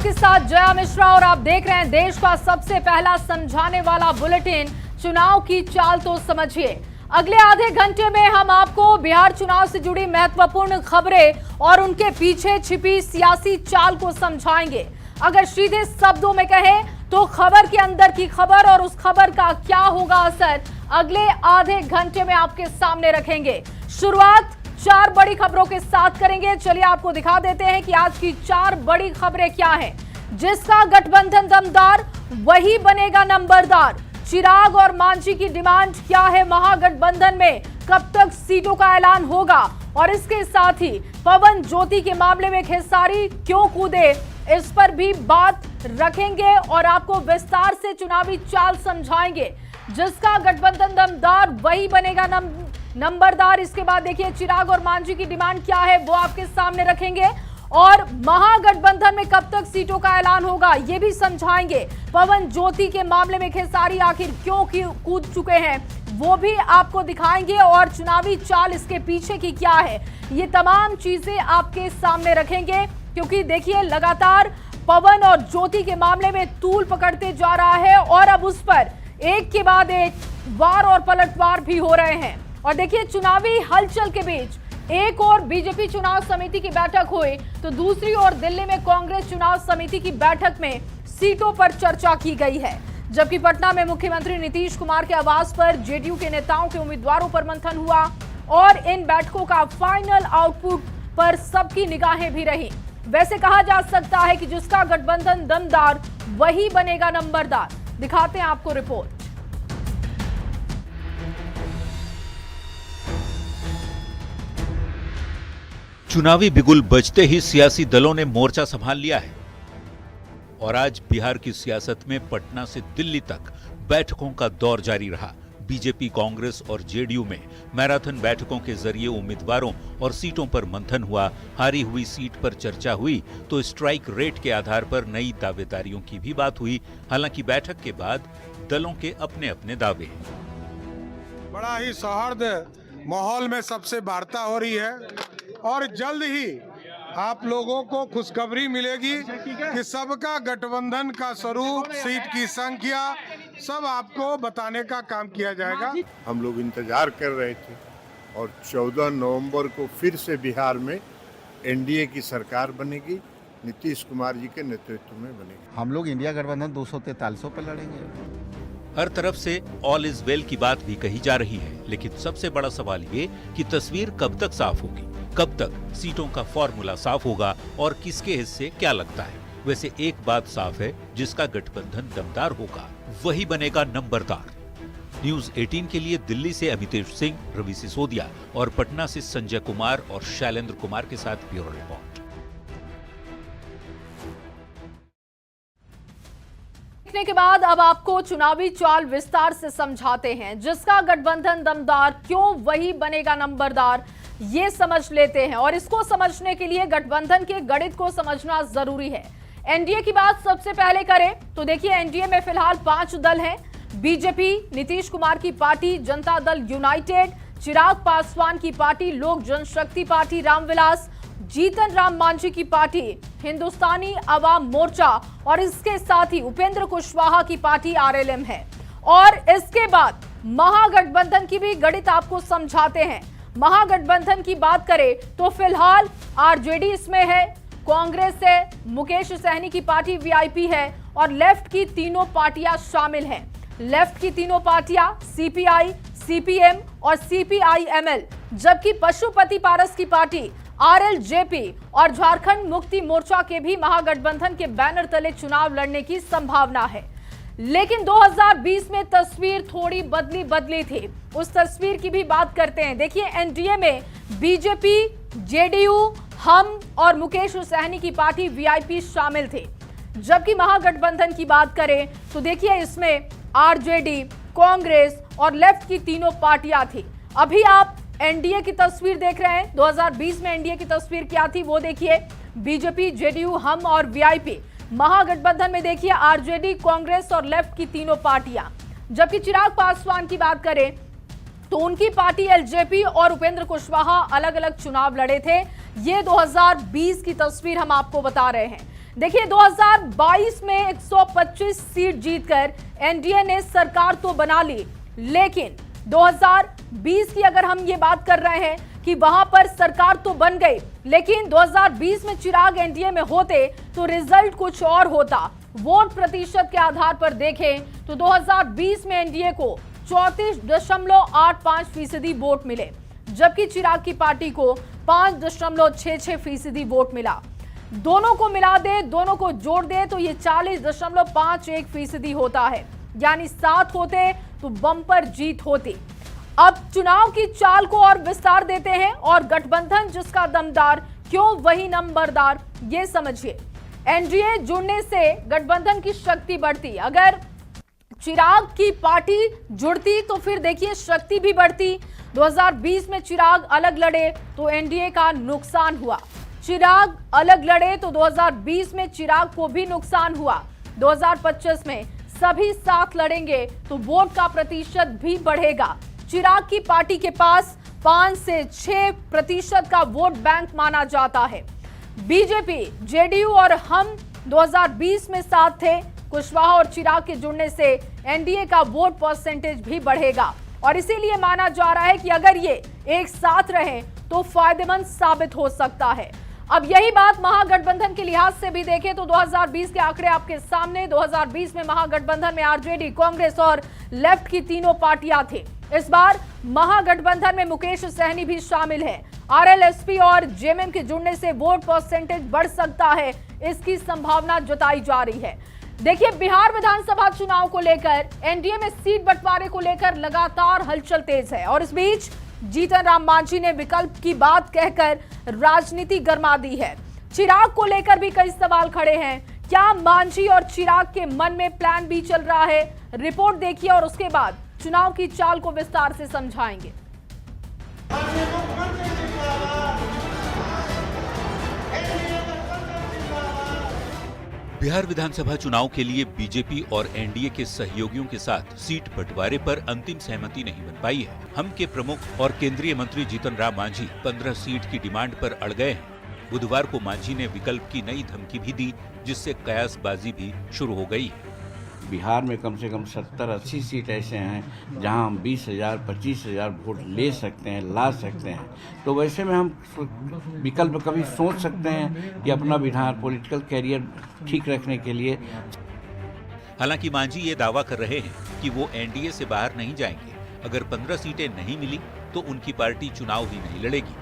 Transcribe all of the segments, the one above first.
आपके साथ जया मिश्रा और आप देख रहे हैं देश का सबसे पहला समझाने वाला बुलेटिन चुनाव की चाल तो समझिए। अगले आधे घंटे में हम आपको बिहार चुनाव से जुड़ी महत्वपूर्ण खबरें और उनके पीछे छिपी सियासी चाल को समझाएंगे। अगर सीधे शब्दों में कहें तो खबर के अंदर की खबर और उस खबर का क्या होगा असर अगले आधे घंटे में आपके सामने रखेंगे। शुरुआत 4 बड़ी खबरों के साथ करेंगे। चलिए आपको दिखा देते हैं कि आज की 4 बड़ी खबरें क्या हैं। जिसका गठबंधन दमदार वही बनेगा नंबरदार। चिराग और मांझी की डिमांड क्या है महागठबंधन में, कब तक सीटों का ऐलान होगा, और इसके साथ ही पवन ज्योति के मामले में खेसारी क्यों कूदे, इस पर भी बात रखेंगे और आपको विस्तार से चुनावी चाल समझाएंगे। जिसका गठबंधन दमदार वही बनेगा नंबरदार। इसके बाद देखिए चिराग और मांझी की डिमांड क्या है वो आपके सामने रखेंगे और महागठबंधन में कब तक सीटों का ऐलान होगा ये भी समझाएंगे। पवन ज्योति के मामले में खेसारी आखिर क्यों कूद चुके हैं वो भी आपको दिखाएंगे और चुनावी चाल इसके पीछे की क्या है ये तमाम चीजें आपके सामने रखेंगे। क्योंकि देखिए लगातार पवन और ज्योति के मामले में तूल पकड़ते जा रहा है और अब उस पर एक के बाद एक वार और पलटवार भी हो रहे हैं। और देखिए चुनावी हलचल के बीच एक और बीजेपी चुनाव समिति की बैठक हुई तो दूसरी ओर दिल्ली में कांग्रेस चुनाव समिति की बैठक में सीटों पर चर्चा की गई है। जबकि पटना में मुख्यमंत्री नीतीश कुमार के आवास पर जेडीयू के नेताओं के उम्मीदवारों पर मंथन हुआ और इन बैठकों का फाइनल आउटपुट पर सबकी निगाहें भी रही। वैसे कहा जा सकता है कि जिसका गठबंधन दमदार वही बनेगा नंबरदार। दिखाते हैं आपको रिपोर्ट। चुनावी बिगुल बजते ही सियासी दलों ने मोर्चा संभाल लिया है और आज बिहार की सियासत में पटना से दिल्ली तक बैठकों का दौर जारी रहा। बीजेपी, कांग्रेस और जेडीयू में मैराथन बैठकों के जरिए उम्मीदवारों और सीटों पर मंथन हुआ। हारी हुई सीट पर चर्चा हुई तो स्ट्राइक रेट के आधार पर नई दावेदारियों की भी बात हुई। हालांकि बैठक के बाद दलों के अपने अपने दावे हैं। बड़ा ही सौहार्द माहौल में सबसे वार्ता हो रही है और जल्द ही आप लोगों को खुशखबरी मिलेगी कि सबका गठबंधन का स्वरूप, सीट की संख्या सब आपको बताने का काम किया जाएगा। हम लोग इंतजार कर रहे थे और 14 नवंबर को फिर से बिहार में एनडीए की सरकार बनेगी, नीतीश कुमार जी के नेतृत्व में बनेगी। हम लोग इंडिया गठबंधन 243 पर लड़ेंगे। हर तरफ से ऑल इज वेल की बात भी कही जा रही है, लेकिन सबसे बड़ा सवाल ये कि तस्वीर कब तक साफ होगी, कब तक सीटों का फॉर्मूला साफ होगा और किसके हिस्से क्या लगता है। वैसे एक बात साफ है, जिसका गठबंधन दमदार होगा वही बनेगा नंबरदार। न्यूज 18 के लिए दिल्ली से अमितेश सिंह, रवि सिसोदिया और पटना से संजय कुमार और शैलेंद्र कुमार के साथ ब्यूरो रिपोर्ट। देखने के बाद अब आपको चुनावी चाल विस्तार से समझाते हैं। जिसका गठबंधन दमदार क्यों वही बनेगा नंबरदार ये समझ लेते हैं और इसको समझने के लिए गठबंधन के गणित को समझना जरूरी है। एनडीए की बात सबसे पहले करें तो देखिए एनडीए में फिलहाल 5 दल हैं। बीजेपी, नीतीश कुमार की पार्टी जनता दल यूनाइटेड, चिराग पासवान की पार्टी लोक जनशक्ति पार्टी रामविलास, जीतन राम मांझी की पार्टी हिंदुस्तानी अवाम मोर्चा और इसके साथ ही उपेंद्र कुशवाहा की पार्टी आरएलएम है। और इसके बाद महागठबंधन की भी गणित आपको समझाते हैं। महागठबंधन की बात करें तो फिलहाल आरजेडी इसमें है, कांग्रेस है, मुकेश सहनी की पार्टी वीआईपी है और लेफ्ट की तीनों पार्टियां शामिल हैं। लेफ्ट की तीनों पार्टियां सीपीआई, सीपीएम और सीपीआईएमएल, जबकि पशुपति पारस की पार्टी आरएलजेपी और झारखंड मुक्ति मोर्चा के भी महागठबंधन के बैनर तले चुनाव लड़ने की संभावना है। लेकिन 2020 में तस्वीर थोड़ी बदली थी। उस तस्वीर की भी बात करते हैं। देखिए एनडीए में बीजेपी, जेडीयू, हम और मुकेश सहनी की पार्टी वीआईपी शामिल थे। जबकि महागठबंधन की बात करें तो देखिए इसमें आरजेडी, कांग्रेस और लेफ्ट की तीनों पार्टियां थी। अभी आप एनडीए की तस्वीर देख रहे हैं। 2020 में एनडीए की तस्वीर क्या थी वो देखिए। बीजेपी, जेडीयू, हम और वीआईपी। महागठबंधन में देखिए आरजेडी, कांग्रेस और लेफ्ट की तीनों पार्टियां। जबकि चिराग पासवान की बात करें तो उनकी पार्टी एलजेपी और उपेंद्र कुशवाहा अलग अलग चुनाव लड़े थे। ये 2020 की तस्वीर हम आपको बता रहे हैं। देखिए 2022 में 125 सीट जीतकर एनडीए ने सरकार तो बना ली, लेकिन 2020 की अगर हम ये बात कर रहे हैं कि वहां पर सरकार तो बन गई, लेकिन 2020 में चिराग एनडीए में होते तो रिजल्ट कुछ और होता। वोट प्रतिशत के आधार पर देखें तो 2020 में एनडीए को 34.85% वोट मिले, जबकि चिराग की पार्टी को 5.66% वोट मिला। दोनों को मिला दे, दोनों को जोड़ दे तो ये 40.51% होता है, यानी 7 होते तो बम्पर जीत होती। अब चुनाव की चाल को और विस्तार देते हैं और गठबंधन जिसका दमदार क्यों वही नंबरदार, ये समझिए। एनडीए जुड़ने से गठबंधन की शक्ति बढ़ती, अगर चिराग की पार्टी जुड़ती तो फिर देखिए शक्ति भी बढ़ती। 2020 में चिराग अलग लड़े तो एनडीए का नुकसान हुआ, चिराग अलग लड़े तो 2020 में चिराग को भी नुकसान हुआ। 2025 में सभी साथ लड़ेंगे तो वोट का प्रतिशत भी बढ़ेगा। चिराग की पार्टी के पास 5 से 6% का वोट बैंक माना जाता है। बीजेपी, जेडीयू और हम 2020 में साथ थे। कुशवाहा और चिराग के जुड़ने से एनडीए का वोट परसेंटेज भी बढ़ेगा और इसीलिए माना जा रहा है कि अगर ये एक साथ रहें तो फायदेमंद साबित हो सकता है। अब यही बात महागठबंधन के लिहाज से भी देखें तो 2020 के आंकड़े आपके सामने। 2020 में महागठबंधन में आरजेडी, कांग्रेस और लेफ्ट की तीनों पार्टियां थी। इस बार महागठबंधन में मुकेश सहनी भी शामिल है। आरएलएसपी और जेएमएम के जुड़ने से वोट परसेंटेज बढ़ सकता है, इसकी संभावना जताई जा रही है। देखिए बिहार विधानसभा चुनाव को लेकर एनडीए में सीट बंटवारे को लेकर लगातार हलचल तेज है और इस बीच जीतन राम मांझी ने विकल्प की बात कहकर राजनीति गरमा दी है। चिराग को लेकर भी कई सवाल खड़े हैं। क्या मांझी और चिराग के मन में प्लान बी चल रहा है? रिपोर्ट देखिए और उसके बाद चुनाव की चाल को विस्तार से समझाएंगे। बिहार विधानसभा चुनाव के लिए बीजेपी और एनडीए के सहयोगियों के साथ सीट बंटवारे पर अंतिम सहमति नहीं बन पाई है। हम के प्रमुख और केंद्रीय मंत्री जीतन राम मांझी 15 सीट की डिमांड पर अड़ गए हैं। बुधवार को मांझी ने विकल्प की नई धमकी भी दी, जिससे कयासबाजी भी शुरू हो गई। बिहार में कम से कम 70-80 सीट ऐसे हैं जहां हम 20,000, 25,000 वोट ले सकते हैं, ला सकते हैं। तो वैसे में हम विकल्प कभी सोच सकते हैं कि अपना बिहार पॉलिटिकल कैरियर ठीक रखने के लिए। हालांकि मांझी ये दावा कर रहे हैं कि वो एनडीए से बाहर नहीं जाएंगे। अगर 15 सीटें नहीं मिली तो उनकी पार्टी चुनाव ही नहीं लड़ेगी।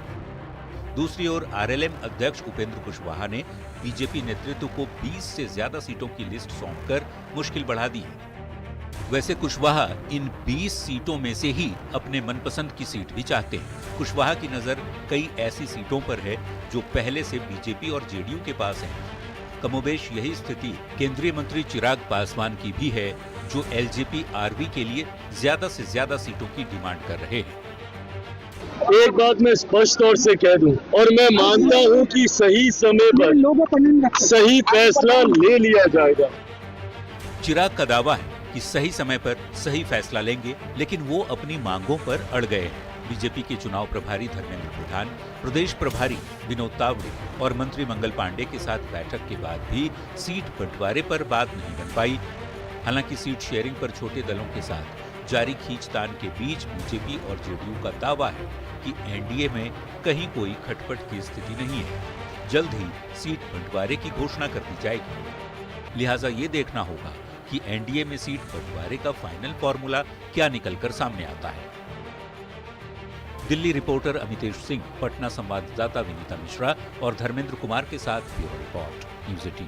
दूसरी ओर आरएलएम अध्यक्ष उपेंद्र कुशवाहा ने बीजेपी नेतृत्व को 20 से ज्यादा सीटों की लिस्ट सौंपकर मुश्किल बढ़ा दी है। वैसे कुशवाहा इन 20 सीटों में से ही अपने मनपसंद की सीट भी चाहते हैं। कुशवाहा की नजर कई ऐसी सीटों पर है जो पहले से बीजेपी और जेडीयू के पास है। कमोबेश यही स्थिति केंद्रीय मंत्री चिराग पासवान की भी है, जो एलजेपी आरबी के लिए ज्यादा से ज्यादा सीटों की डिमांड कर रहे हैं। एक बात मैं स्पष्ट तौर से कह दूं, और मैं मानता हूं कि सही समय पर सही फैसला ले लिया जाएगा। चिराग का दावा है कि सही समय पर सही फैसला लेंगे, लेकिन वो अपनी मांगों पर अड़ गए हैं। बीजेपी के चुनाव प्रभारी धर्मेंद्र प्रधान, प्रदेश प्रभारी विनोद तावड़े और मंत्री मंगल पांडे के साथ बैठक के बाद भी सीट बंटवारे पर बात नहीं बन पाई। हालांकि सीट शेयरिंग पर छोटे दलों के साथ जारी खींचतान के बीच बीजेपी और जेडीयू का दावा है कि एनडीए में कहीं कोई खटपट की स्थिति नहीं है। जल्द ही सीट बंटवारे की घोषणा कर दी जाएगी। लिहाजा ये देखना होगा कि एनडीए में सीट बंटवारे का फाइनल फॉर्मूला क्या निकलकर सामने आता है। दिल्ली रिपोर्टर अमितेश सिंह, पटना संवाददाता विनीता मिश्रा और धर्मेंद्र कुमार के साथ ब्यूरो रिपोर्ट, न्यूज़ 18।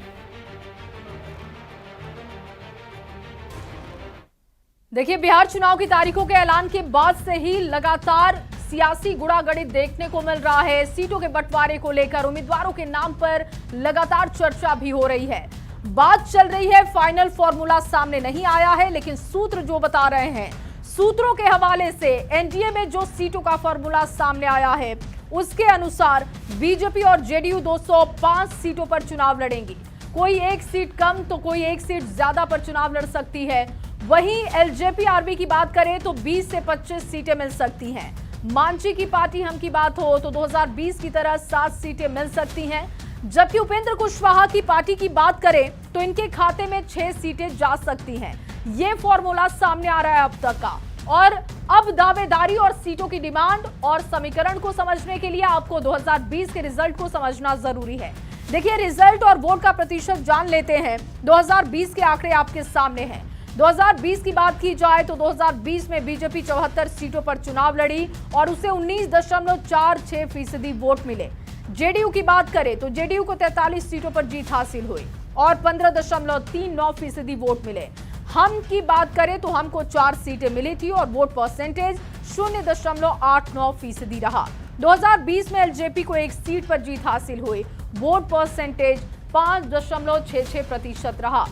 देखिए बिहार चुनाव की तारीखों के ऐलान के बाद से ही लगातार सियासी गुड़ागड़ी देखने को मिल रहा है। सीटों के बंटवारे को लेकर उम्मीदवारों के नाम पर लगातार चर्चा भी हो रही है। बात चल रही है, फाइनल फॉर्मूला सामने नहीं आया है, लेकिन सूत्र जो बता रहे हैं, सूत्रों के हवाले से एनडीए में जो सीटों का फॉर्मूला सामने आया है उसके अनुसार बीजेपी और जेडीयू 205 सीटों पर चुनाव लड़ेंगी। कोई एक सीट कम तो कोई एक सीट ज्यादा पर चुनाव लड़ सकती है। वहीं एलजेपी आरबी की बात करें तो 20 से 25 सीटें मिल सकती हैं। मांझी की पार्टी हम की बात हो तो 2020 की तरह 7 सीटें मिल सकती हैं। जबकि उपेंद्र कुशवाहा की पार्टी की बात करें तो इनके खाते में 6 सीटें जा सकती हैं। ये फॉर्मूला सामने आ रहा है अब तक का। और अब दावेदारी और सीटों की डिमांड और समीकरण को समझने के लिए आपको 2020 के रिजल्ट को समझना जरूरी है। देखिए, रिजल्ट और वोट का प्रतिशत जान लेते हैं। 2020 के आंकड़े आपके सामने हैं। 2020 की बात की जाए तो 2020 में बीजेपी 74 सीटों पर चुनाव लड़ी और उसे 19.46% वोट मिले। जेडीयू की बात करें तो जेडीयू को 43 सीटों पर जीत हासिल हुई और 15.39% वोट मिले। हम की बात करें तो हमको 4 सीटें मिली थी और वोट परसेंटेज 0.89% रहा। 2020 में एलजेपी को 1 सीट पर जीत हासिल हुई, वोट परसेंटेज 5.66% रहा।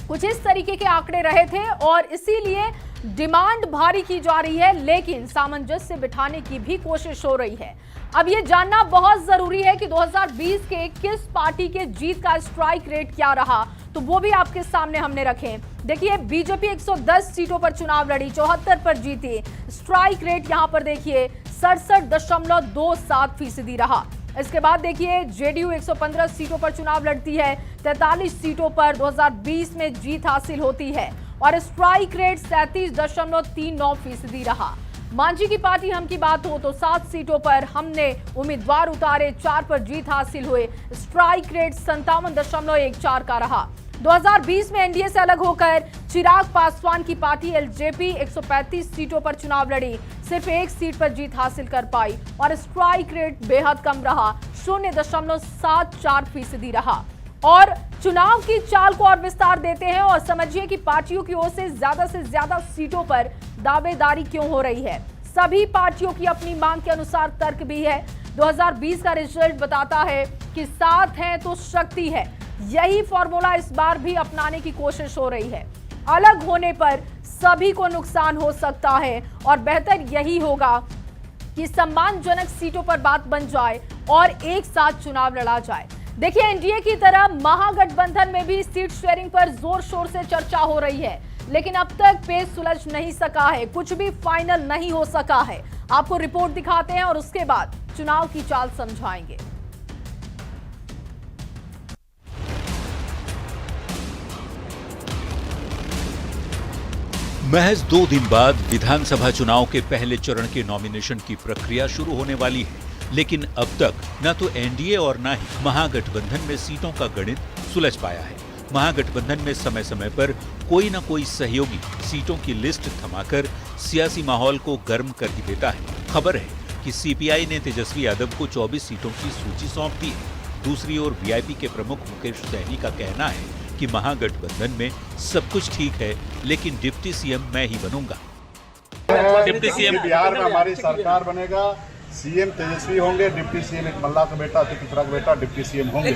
कुछ इस तरीके के आंकड़े रहे थे और इसीलिए डिमांड भारी की जा रही है, लेकिन सामंजस्य बिठाने की भी कोशिश हो रही है। अब ये जानना बहुत जरूरी है कि 2020 के किस पार्टी के जीत का स्ट्राइक रेट क्या रहा, तो वो भी आपके सामने हमने रखे। देखिए, बीजेपी 110 सीटों पर चुनाव लड़ी, 74 पर जीती। स्ट्राइक रेट यहां पर देखिए 67.27% रहा। इसके बाद देखिए, जेडीयू 115 सीटों पर चुनाव लड़ती है, 43 सीटों पर 2020 में जीत हासिल होती है और स्ट्राइक रेट 37.39% रहा। मांझी की पार्टी हम की बात हो तो 7 सीटों पर हमने उम्मीदवार उतारे, 4 पर जीत हासिल हुए, स्ट्राइक रेट 57.14 का रहा। 2020 में एनडीए से अलग होकर चिराग पासवान की पार्टी एलजेपी 135 सीटों पर चुनाव लड़ी, सिर्फ 1 सीट पर जीत हासिल कर पाई और स्ट्राइक रेट बेहद कम रहा, 0.74% रहा। और चुनाव की चाल को और विस्तार देते हैं और समझिए कि पार्टियों की ओर से ज्यादा सीटों पर दावेदारी क्यों हो रही है। सभी पार्टियों की अपनी मांग के अनुसार तर्क भी है। 2020 का रिजल्ट बताता है कि साथ है तो शक्ति है। यही फॉर्मूला इस बार भी अपनाने की कोशिश हो रही है। अलग होने पर सभी को नुकसान हो सकता है और बेहतर यही होगा कि सम्मानजनक सीटों पर बात बन जाए और एक साथ चुनाव लड़ा जाए। देखिए, एनडीए की तरह महागठबंधन में भी सीट शेयरिंग पर जोर शोर से चर्चा हो रही है, लेकिन अब तक पेच सुलझ नहीं सका है, कुछ भी फाइनल नहीं हो सका है। आपको रिपोर्ट दिखाते हैं और उसके बाद चुनाव की चाल समझाएंगे। महज 2 दिन बाद विधानसभा चुनाव के पहले चरण के नॉमिनेशन की प्रक्रिया शुरू होने वाली है, लेकिन अब तक न तो एनडीए और न ही महागठबंधन में सीटों का गणित सुलझ पाया है। महागठबंधन में समय समय पर कोई न कोई सहयोगी सीटों की लिस्ट थमाकर सियासी माहौल को गर्म कर ही देता है। खबर है कि सीपीआई ने तेजस्वी यादव को 24 सीटों की सूची सौंप दी है। दूसरी ओर वीआईपी के प्रमुख मुकेश सहनी का कहना है कि महागठबंधन में सब कुछ ठीक है, लेकिन डिप्टी सीएम मैं ही बनूंगा। डिप्टी सीएम बिहार में हमारी सरकार बनेगा, सीएम तेजस्वी होंगे, डिप्टी सीएम एक मल्ला का बेटा, अति पिछड़ा का बेटा डिप्टी सीएम होंगे।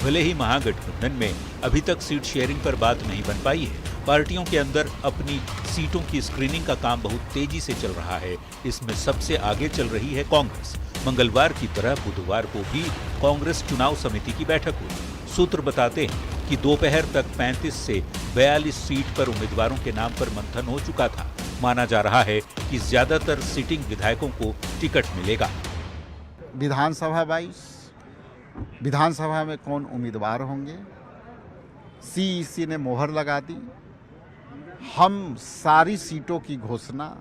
भले ही महागठबंधन में अभी तक सीट शेयरिंग पर बात नहीं बन पाई है, पार्टियों के अंदर अपनी सीटों की स्क्रीनिंग का काम बहुत तेजी से चल रहा है। इसमें सबसे आगे चल रही है कांग्रेस। मंगलवार की तरह बुधवार को भी कांग्रेस चुनाव समिति की बैठक हुई। सूत्र बताते हैं कि दोपहर तक 35 से 42 सीट पर उम्मीदवारों के नाम पर मंथन हो चुका था। माना जा रहा है कि ज्यादातर सिटिंग विधायकों को टिकट मिलेगा। विधानसभा 22, विधानसभा में कौन उम्मीदवार होंगे, सीईसी ने मोहर लगा दी। हम सारी सीटों की घोषणा,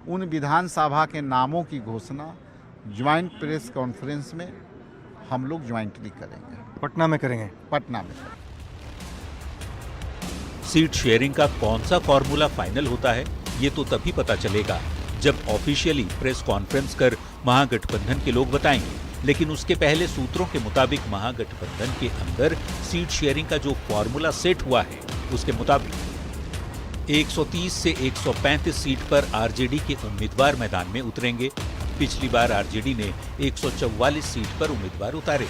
उन विधानसभा के नामों की घोषणा ज्वाइंट प्रेस कॉन्फ्रेंस में हम लोग ज्वाइंटली करेंगे। पटना में करेंगे। पटना में सीट शेयरिंग का कौन सा फॉर्मूला फाइनल होता है, ये तो तभी पता चलेगा जब ऑफिशियली प्रेस कॉन्फ्रेंस कर महागठबंधन के लोग बताएंगे। लेकिन उसके पहले सूत्रों के मुताबिक महागठबंधन के अंदर सीट शेयरिंग का जो फॉर्मूला सेट हुआ है, उसके मुताबिक 130 से 135 सीट पर आरजेडी के उम्मीदवार मैदान में उतरेंगे। पिछली बार आरजेडी ने 144 सीट पर उम्मीदवार उतारे।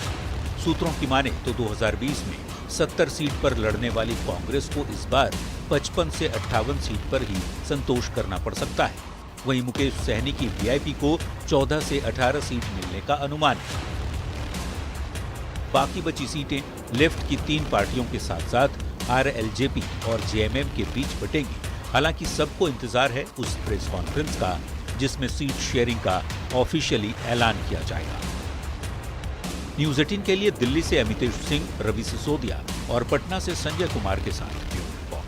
सूत्रों की माने तो 2020 में 70 सीट पर लड़ने वाली कांग्रेस को इस बार 55 से 58 सीट पर ही संतोष करना पड़ सकता है। वहीं मुकेश सहनी की वीआईपी को 14 से 18 सीट मिलने का अनुमान है। बाकी बची सीटें लेफ्ट की 3 पार्टियों के साथ साथ आरएलजेपी और जेएमएम के बीच बटेंगी। हालांकि सबको इंतजार है उस प्रेस कॉन्फ्रेंस का जिसमें सीट शेयरिंग का ऑफिशियली ऐलान किया जाएगा। न्यूज 18 के लिए दिल्ली से अमितेश सिंह, रवि सिसोदिया और पटना से संजय कुमार के साथ ब्यूरो रिपोर्ट।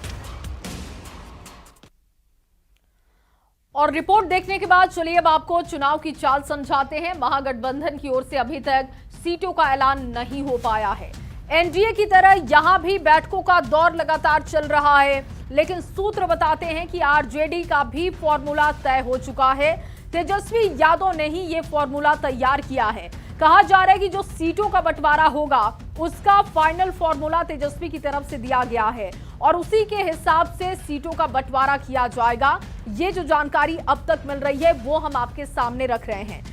और रिपोर्ट देखने के बाद चलिए अब आपको चुनाव की चाल समझाते हैं। महागठबंधन की ओर से अभी तक सीटों का ऐलान नहीं हो पाया है। एनडीए की तरह यहां भी बैठकों का दौर लगातार चल रहा है, लेकिन सूत्र बताते हैं कि आरजेडी का भी फॉर्मूला तय हो चुका है। तेजस्वी यादव ने ही ये फॉर्मूला तैयार किया है। कहा जा रहा है कि जो सीटों का बंटवारा होगा उसका फाइनल फॉर्मूला तेजस्वी की तरफ से दिया गया है और उसी के हिसाब से सीटों का बंटवारा किया जाएगा। ये जो जानकारी अब तक मिल रही है वो हम आपके सामने रख रहे हैं।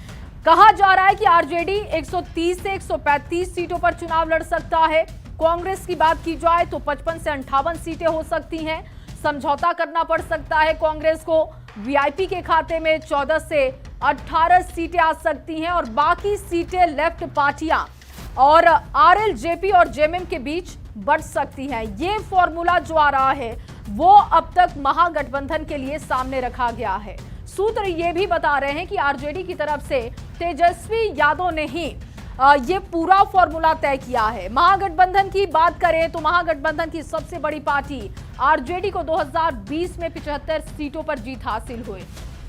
कहा जा रहा है कि आरजेडी 130 से 135 सीटों पर चुनाव लड़ सकता है। कांग्रेस की बात की जाए तो 55 से 58 सीटें हो सकती हैं। समझौता करना पड़ सकता है कांग्रेस को। वीआईपी के खाते में 14 से 18 सीटें आ सकती हैं और बाकी सीटें लेफ्ट पार्टियां और आरएलजेपी और जेएमएम के बीच बढ़ सकती हैं। ये फॉर्मूला जो आ रहा है वो अब तक महागठबंधन के लिए सामने रखा गया है। सूत्र ये भी बता रहे हैं कि आरजेडी की तरफ से तेजस्वी यादव ने ही ये पूरा फॉर्मूला तय किया है। महागठबंधन की बात करें तो महागठबंधन की सबसे बड़ी पार्टी आरजेडी को 2020 में 75 सीटों पर जीत हासिल हुई।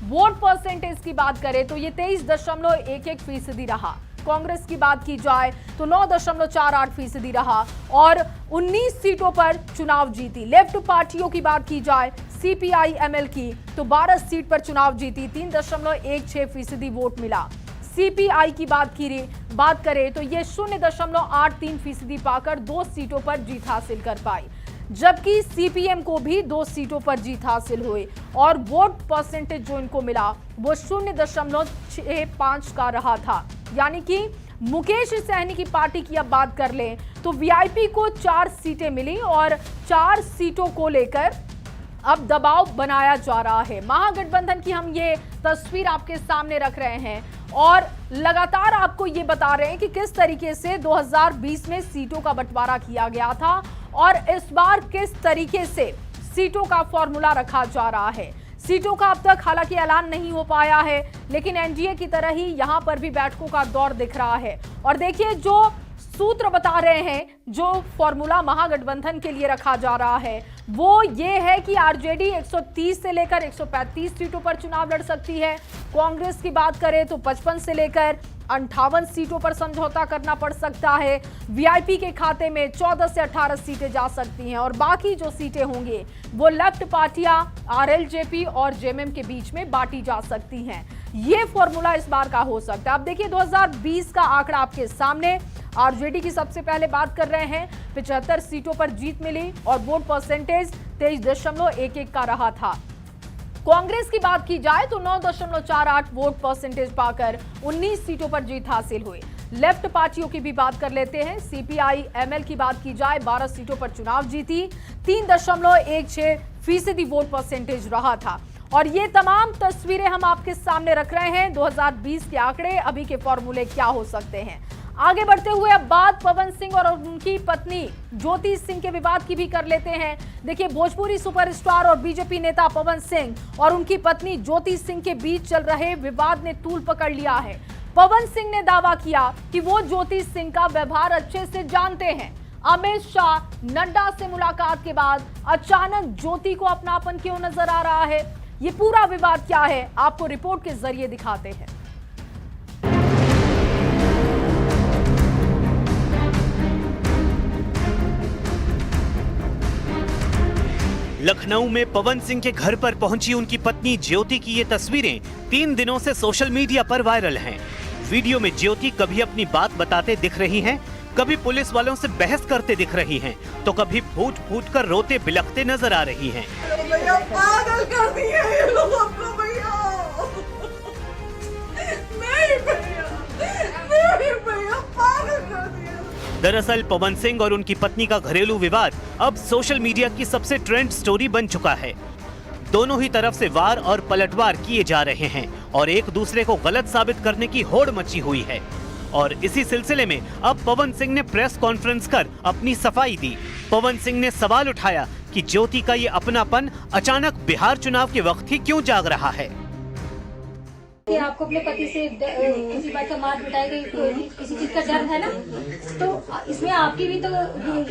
वोट परसेंटेज की बात करें तो ये 23.11% रहा। कांग्रेस की बात की जाए तो 9.48% रहा और 19 सीटों पर चुनाव जीती। लेफ्ट पार्टियों की बात की जाए सीपीआई एमएल की तो 12 सीट पर चुनाव जीती, 3.16% वोट मिला। सीपीआई की बात करें तो ये 0.83% पाकर 2 सीटों पर जीत हासिल कर पाई, जबकि सीपीएम को भी 2 सीटों पर जीत हासिल हुई और वोट परसेंटेज जो इनको मिला वो 0.65 का रहा था। यानी कि मुकेश सहनी की पार्टी की अब बात कर लें तो वीआईपी को 4 सीटें मिली और 4 सीटों को लेकर अब दबाव बनाया जा रहा है। महागठबंधन की हम ये तस्वीर आपके सामने रख रहे हैं और लगातार आपको ये बता रहे हैं कि किस तरीके से 2020 में सीटों का बंटवारा किया गया था और इस बार किस तरीके से सीटों का फॉर्मूला रखा जा रहा है। सीटों का अब तक हालांकि ऐलान नहीं हो पाया है, लेकिन एनडीए की तरह ही यहां पर भी बैठकों का दौर दिख रहा है। और देखिए जो सूत्र बता रहे हैं, जो फॉर्मूला महागठबंधन के लिए रखा जा रहा है वो ये है कि आरजेडी 130 से लेकर 135 सीटों पर चुनाव लड़ सकती है। कांग्रेस की बात करें तो 55 से लेकर 58 सीटों पर समझौता करना पड़ सकता है। वीआईपी के खाते में 14 से 18 सीटें जा सकती हैं और बाकी जो सीटें होंगी वो लेफ्ट पार्टियां आरएलजेपी और जेएमएम के बीच में बांटी जा सकती हैं। ये फॉर्मूला इस बार का हो सकता है। अब देखिए 2020 का आंकड़ा आपके सामने। आरजेडी की सबसे पहले बात कर रहे हैं, 75 सीटों पर जीत मिली और वोट परसेंटेज 23.11 का रहा था। कांग्रेस की बात की जाए तो 9.48 वोट परसेंटेज पाकर 19 सीटों पर जीत हासिल हुई। लेफ्ट पार्टियों की भी बात कर लेते हैं। सीपीआई एमएल की बात की जाए 12 सीटों पर चुनाव जीती, 3.16% वोट परसेंटेज रहा था। और ये तमाम तस्वीरें हम आपके सामने रख रहे हैं। 2020 के आंकड़े, अभी के फॉर्मूले क्या हो सकते हैं। आगे बढ़ते हुए अब बात पवन सिंह और उनकी पत्नी ज्योति सिंह के विवाद की भी कर लेते हैं। देखिए भोजपुरी सुपरस्टार और बीजेपी नेता पवन सिंह और उनकी पत्नी ज्योति सिंह के बीच चल रहे विवाद ने तूल पकड़ लिया है। पवन सिंह ने दावा किया कि वो ज्योति सिंह का व्यवहार अच्छे से जानते हैं। अमित शाह, नड्डा से मुलाकात के बाद अचानक ज्योति को अपनापन क्यों नजर आ रहा है, ये पूरा विवाद क्या है, आपको रिपोर्ट के जरिए दिखाते हैं। लखनऊ में पवन सिंह के घर पर पहुंची उनकी पत्नी ज्योति की ये तस्वीरें 3 दिनों से सोशल मीडिया पर वायरल हैं। वीडियो में ज्योति कभी अपनी बात बताते दिख रही हैं, कभी पुलिस वालों से बहस करते दिख रही हैं, तो कभी फूट फूट कर रोते बिलखते नजर आ रही हैं। भैया पागल कर दिया ये लोग हमको भैया। नहीं भैया पागल कर दिया। दरअसल पवन सिंह और उनकी पत्नी का घरेलू विवाद अब सोशल मीडिया की सबसे ट्रेंड स्टोरी बन चुका है। दोनों ही तरफ से वार और पलटवार किए जा रहे हैं और एक दूसरे को गलत साबित करने की होड़ मची हुई है। और इसी सिलसिले में अब पवन सिंह ने प्रेस कॉन्फ्रेंस कर अपनी सफाई दी। पवन सिंह ने सवाल उठाया कि ज्योति का ये अपनापन अचानक बिहार चुनाव के वक्त ही क्यों जाग रहा है। कि आपको अपने पति से किसी बात का मार पिटाई गई, किसी चीज का डर है ना, तो इसमें आपकी भी तो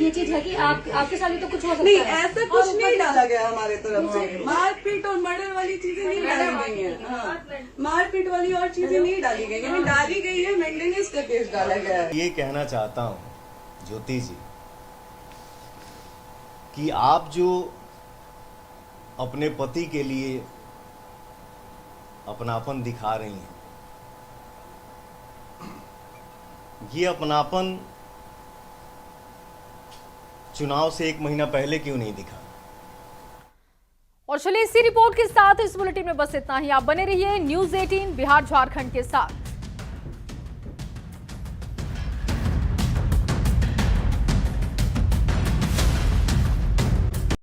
ये चीज है कि आपके साथ भी तो कुछ हो सकता नहीं, है। ऐसा कुछ नहीं डाला गया हमारे तरफ से। मारपीट और मर्डर वाली चीजें नहीं डाली गई है। हाँ, मारपीट वाली और चीजें नहीं डाली गई है। डाली गई है मेंटेनेंस का केस डाला गया है। ये कहना चाहता हूँ ज्योति जी कि आप जो अपने पति के लिए अपनापन दिखा रही हैं, ये अपनापन चुनाव से 1 महीना पहले क्यों नहीं दिखा? और चलिए इसी रिपोर्ट के साथ इस बुलेटिन में बस इतना ही। आप बने रहिए न्यूज़ 18 बिहार झारखंड के साथ।